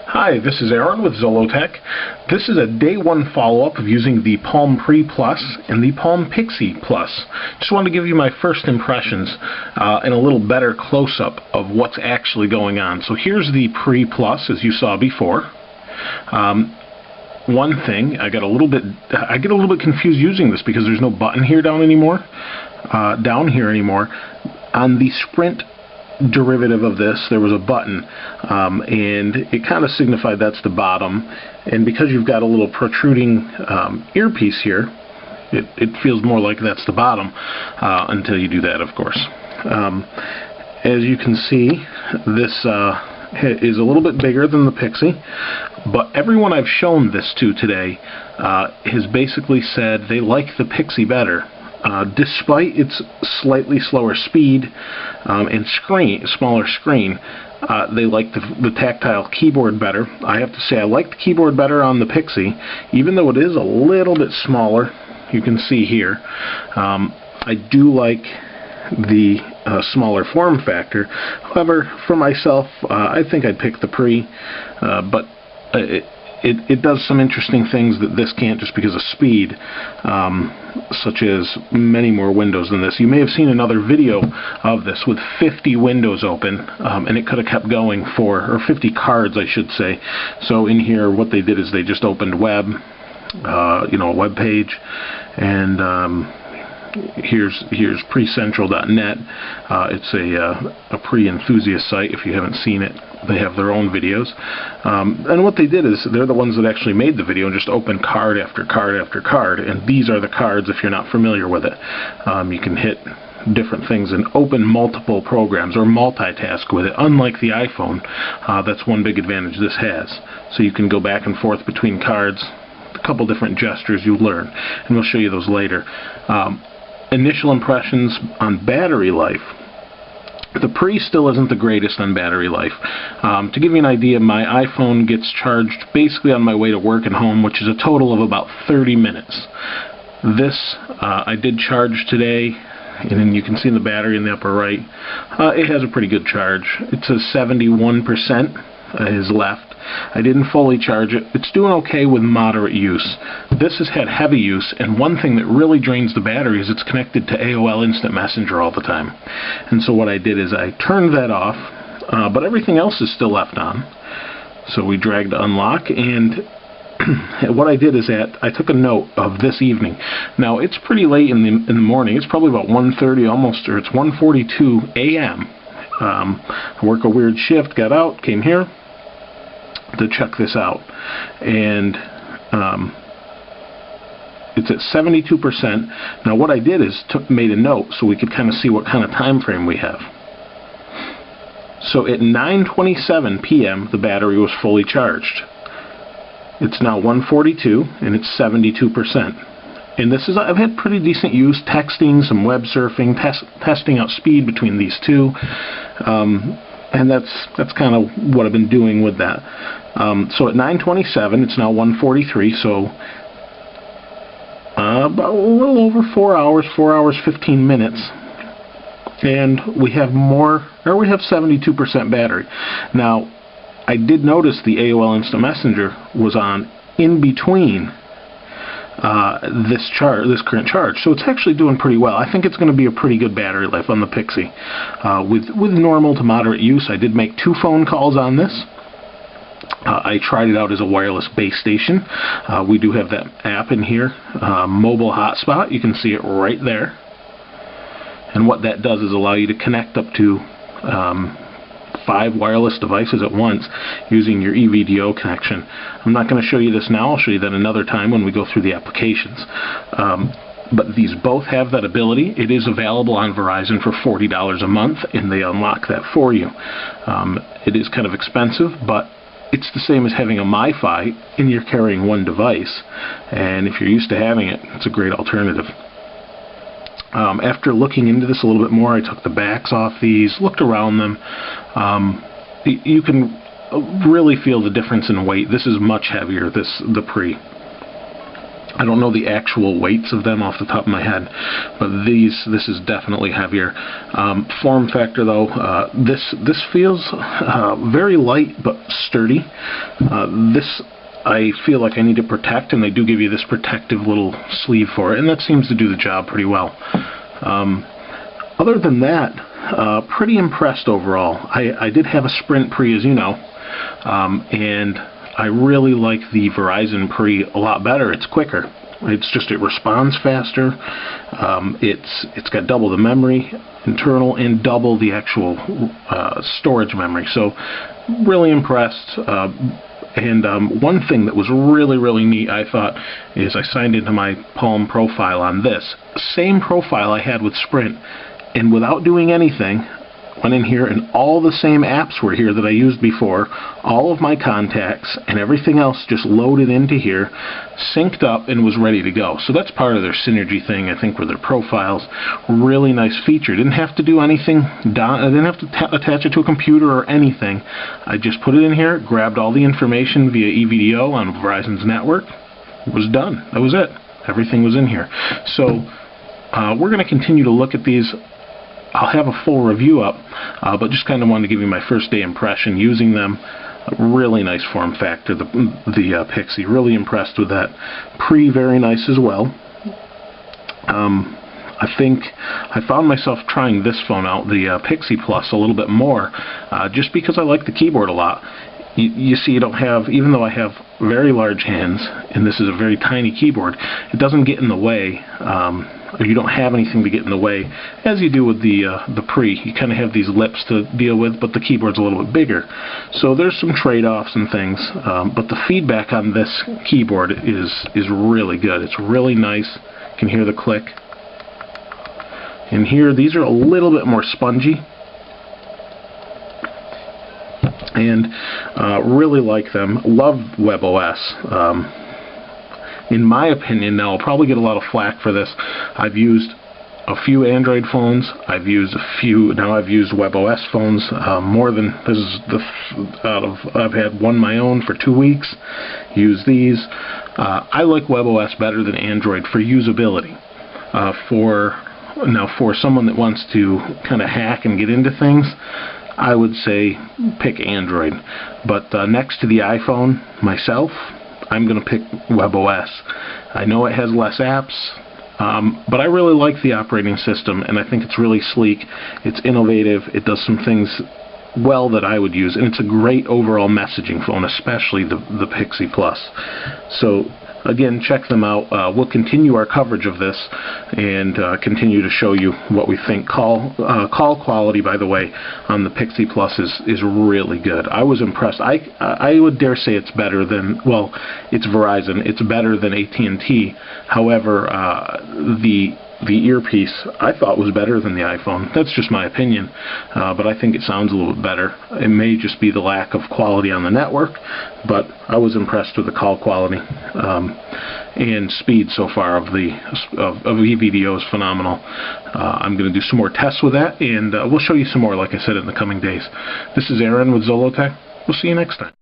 Hi, this is Aaron with Zollotech. This is a day one follow-up of using the Palm Pre Plus and the Palm Pixie Plus. Just wanted to give you my first impressions and a little better close-up of what's actually going on. So here's the Pre Plus, as you saw before. One thing, I get a little bit confused using this because there's no button here down here anymore. On the Sprint derivative of this, there was a button, and it kind of signified that's the bottom, and because you've got a little protruding earpiece here, it feels more like that's the bottom until you do that, of course. As you can see, this is a little bit bigger than the Pixie, but everyone I've shown this to today has basically said they like the Pixie better. Despite its slightly slower speed and smaller screen, they like the tactile keyboard better. I have to say I like the keyboard better on the Pixie, even though it is a little bit smaller. You can see here. I do like the smaller form factor. However, for myself, I think I'd pick the Pre, but it does some interesting things that this can't just because of speed, such as many more windows than this. You may have seen another video of this with 50 windows open, and it could have kept going or 50 cards, I should say. So in here, what they did is they just opened web, a web page, and here's PreCentral.net. It's a pre-enthusiast site. If you haven't seen it, they have their own videos, and what they did is they're the ones that actually made the video and just opened card after card after card, and these are the cards if you're not familiar with it. You can hit different things and open multiple programs or multitask with it, unlike the iPhone. That's one big advantage this has. So you can go back and forth between cards, a couple different gestures you learn, and we'll show you those later. Initial impressions on battery life. The Pre still isn't the greatest on battery life. To give you an idea, my iPhone gets charged basically on my way to work and home, which is a total of about 30 minutes. This, I did charge today, and then you can see the battery in the upper right. It has a pretty good charge. It says 71% is left. I didn't fully charge it. It's doing okay with moderate use. This has had heavy use, and one thing that really drains the battery is it's connected to AOL Instant Messenger all the time. And so what I did is I turned that off, but everything else is still left on. So we dragged to unlock, and what I did is I took a note of this evening. Now it's pretty late in the morning. It's probably about 1:30 almost, or it's 1:42 a.m. I work a weird shift, got out, came here to check this out, and it's at 72%. Now what I did is made a note so we could kind of see what kind of time frame we have. So at 9:27 p.m. the battery was fully charged. It's now 1:42 and it's 72%. And this is, I've had pretty decent use, texting, some web surfing, testing out speed between these two, and that's kind of what I've been doing with that. So at 9:27, it's now 1:43, so about a little over 4 hours, 4 hours 15 minutes, and we have 72% battery. Now, I did notice the AOL Instant Messenger was on in between this current charge, so it's actually doing pretty well. I think it's going to be a pretty good battery life on the Pixie. With normal to moderate use, I did make 2 phone calls on this. I tried it out as a wireless base station. We do have that app in here, mobile hotspot. You can see it right there. And what that does is allow you to connect up to 5 wireless devices at once using your EVDO connection. I'm not going to show you this now. I'll show you that another time when we go through the applications. But these both have that ability. It is available on Verizon for $40 a month, and they unlock that for you. It is kind of expensive, but it's the same as having a MiFi, and you're carrying one device. And if you're used to having it, it's a great alternative. After looking into this a little bit more, I took the backs off these, looked around them. You can really feel the difference in weight. This is much heavier, the Pre. I don't know the actual weights of them off the top of my head, but this is definitely heavier. Form factor though, this feels very light but sturdy. This I feel like I need to protect, and they do give you this protective little sleeve for it, and that seems to do the job pretty well. Other than that, pretty impressed overall. I did have a Sprint Pre, as you know, and I really like the Verizon Pre a lot better. It's quicker. It responds faster. It's got double the memory internal and double the actual storage memory. So really impressed. And one thing that was really neat, I thought, is I signed into my Palm profile on this. Same profile I had with Sprint, and without doing anything, went in here and all the same apps were here that I used before. All of my contacts and everything else just loaded into here, synced up, and was ready to go. So that's part of their synergy thing, I think, with their profiles. Really nice feature. Didn't have to do anything. I didn't have to attach it to a computer or anything. I just put it in here, grabbed all the information via EVDO on Verizon's network. It was done. That was it. Everything was in here. So we're going to continue to look at these. I'll have a full review up, but just kind of wanted to give you my first day impression using them. Really nice form factor, the Pixie. Really impressed with that. Pre, very nice as well. I think I found myself trying this phone out, the Pixie Plus, a little bit more, just because I like the keyboard a lot. You see, you don't have, even though I have very large hands, and this is a very tiny keyboard, it doesn't get in the way. Or you don't have anything to get in the way, as you do with the Pre. You kind of have these lips to deal with, but the keyboard's a little bit bigger. So there's some trade-offs and things, but the feedback on this keyboard is really good. It's really nice. You can hear the click. And here, these are a little bit more spongy, and really like them. Love WebOS. In my opinion, now I'll probably get a lot of flack for this. I've used a few Android phones. I've used WebOS phones more than this is I've had one my own for 2 weeks. Use these. I like WebOS better than Android for usability. For someone that wants to kind of hack and get into things, I would say pick Android. But next to the iPhone myself, I'm going to pick WebOS. I know it has less apps, but I really like the operating system, and I think it's really sleek. It's innovative. It does some things well that I would use, and it's a great overall messaging phone, especially the Pixie Plus. So again, check them out. We'll continue our coverage of this and continue to show you what we think. Call quality, by the way, on the Pixie Plus is really good. I was impressed. I would dare say it's better than, well, it's Verizon. It's better than AT&T. However, the earpiece I thought was better than the iPhone. That's just my opinion, but I think it sounds a little bit better. It may just be the lack of quality on the network, but I was impressed with the call quality and speed so far of EVDO is phenomenal. I'm going to do some more tests with that, and we'll show you some more, like I said, in the coming days. This is Aaron with Zollotech. We'll see you next time.